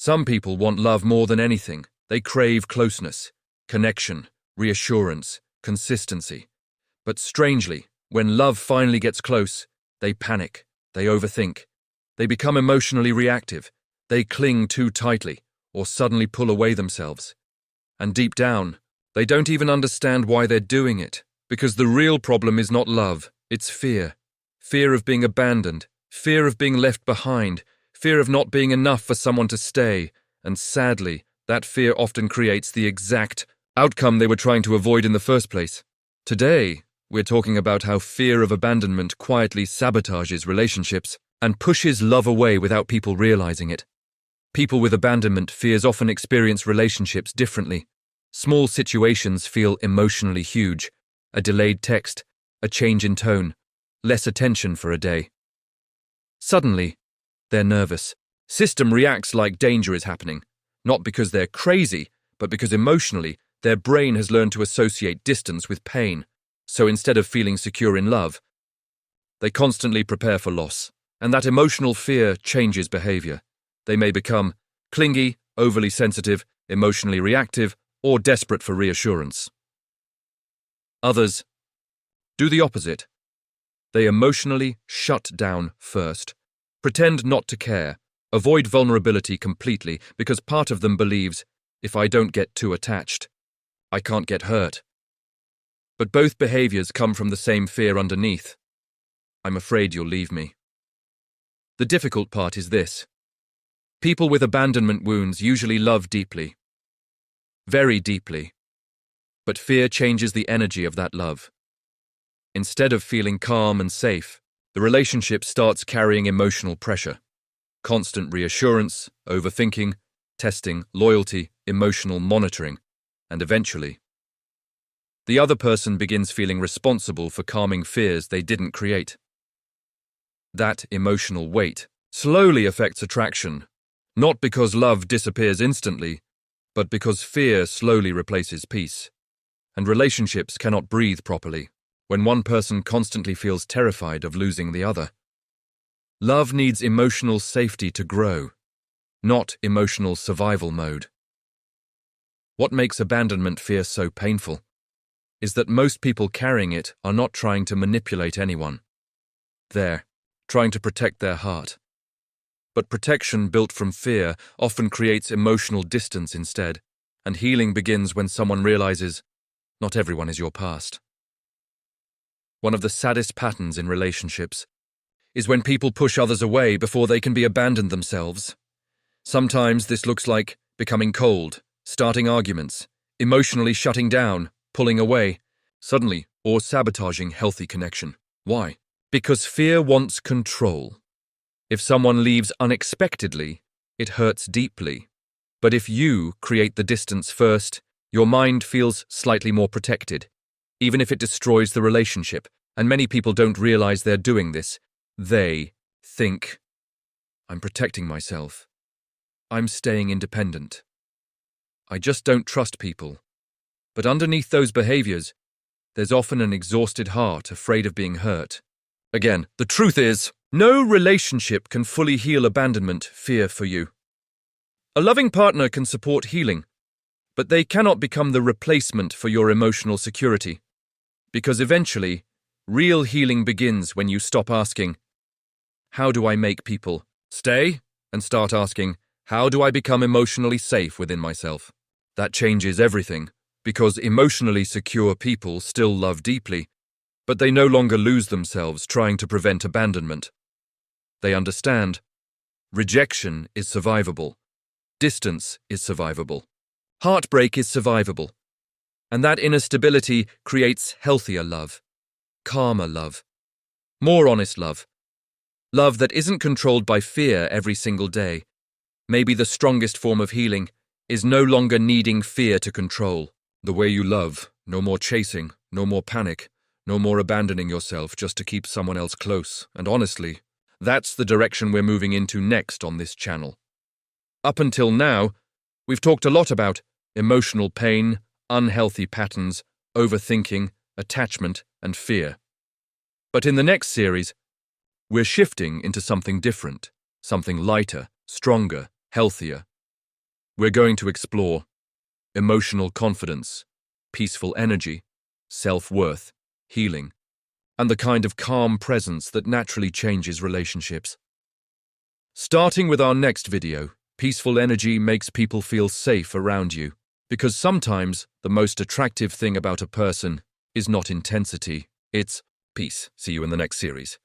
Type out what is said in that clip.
Some people want love more than anything. They crave closeness, connection, reassurance, consistency. But strangely, when love finally gets close, they panic, they overthink, they become emotionally reactive, they cling too tightly, or suddenly pull away themselves. And deep down, they don't even understand why they're doing it, because the real problem is not love, it's fear. Fear of being abandoned, fear of being left behind, fear of not being enough for someone to stay, and sadly, that fear often creates the exact outcome they were trying to avoid in the first place. Today, we're talking about how fear of abandonment quietly sabotages relationships and pushes love away without people realizing it. People with abandonment fears often experience relationships differently. Small situations feel emotionally huge. A delayed text, a change in tone, less attention for a day. Suddenly, they're nervous. System reacts like danger is happening, not because they're crazy, but because emotionally, their brain has learned to associate distance with pain. So instead of feeling secure in love, they constantly prepare for loss. And that emotional fear changes behavior. They may become clingy, overly sensitive, emotionally reactive, or desperate for reassurance. Others do the opposite. They emotionally shut down first, pretend not to care, avoid vulnerability completely because part of them believes, if I don't get too attached, I can't get hurt. But both behaviors come from the same fear underneath. I'm afraid you'll leave me. The difficult part is this. People with abandonment wounds usually love deeply. Very deeply. But fear changes the energy of that love. Instead of feeling calm and safe, the relationship starts carrying emotional pressure. Constant reassurance, overthinking, testing, loyalty, emotional monitoring, and eventually, the other person begins feeling responsible for calming fears they didn't create. That emotional weight slowly affects attraction, not because love disappears instantly, but because fear slowly replaces peace. And relationships cannot breathe properly when one person constantly feels terrified of losing the other. Love needs emotional safety to grow, not emotional survival mode. What makes abandonment fear so painful is that most people carrying it are not trying to manipulate anyone. They're trying to protect their heart. But protection built from fear often creates emotional distance instead, and healing begins when someone realizes, not everyone is your past. One of the saddest patterns in relationships is when people push others away before they can be abandoned themselves. Sometimes this looks like becoming cold, starting arguments, emotionally shutting down, pulling away, suddenly, or sabotaging healthy connection. Why? Because fear wants control. If someone leaves unexpectedly, it hurts deeply. But if you create the distance first, your mind feels slightly more protected, even if it destroys the relationship. And many people don't realize they're doing this. They think, I'm protecting myself. I'm staying independent. I just don't trust people. But underneath those behaviors, there's often an exhausted heart afraid of being hurt. Again, the truth is, no relationship can fully heal abandonment fear for you. A loving partner can support healing, but they cannot become the replacement for your emotional security. Because eventually, real healing begins when you stop asking, how do I make people stay? And start asking, how do I become emotionally safe within myself? That changes everything, because emotionally secure people still love deeply, but they no longer lose themselves trying to prevent abandonment. They understand. Rejection is survivable. Distance is survivable. Heartbreak is survivable. And that inner stability creates healthier love, calmer love, more honest love. Love that isn't controlled by fear every single day. Maybe the strongest form of healing is no longer needing fear to control. The way you love, no more chasing, no more panic, no more abandoning yourself just to keep someone else close. And honestly, that's the direction we're moving into next on this channel. Up until now, we've talked a lot about emotional pain, unhealthy patterns, overthinking, attachment, and fear. But in the next series, we're shifting into something different, something lighter, stronger, healthier. We're going to explore emotional confidence, peaceful energy, self-worth, healing, and the kind of calm presence that naturally changes relationships. Starting with our next video, peaceful energy makes people feel safe around you, because sometimes the most attractive thing about a person is not intensity, it's peace. See you in the next series.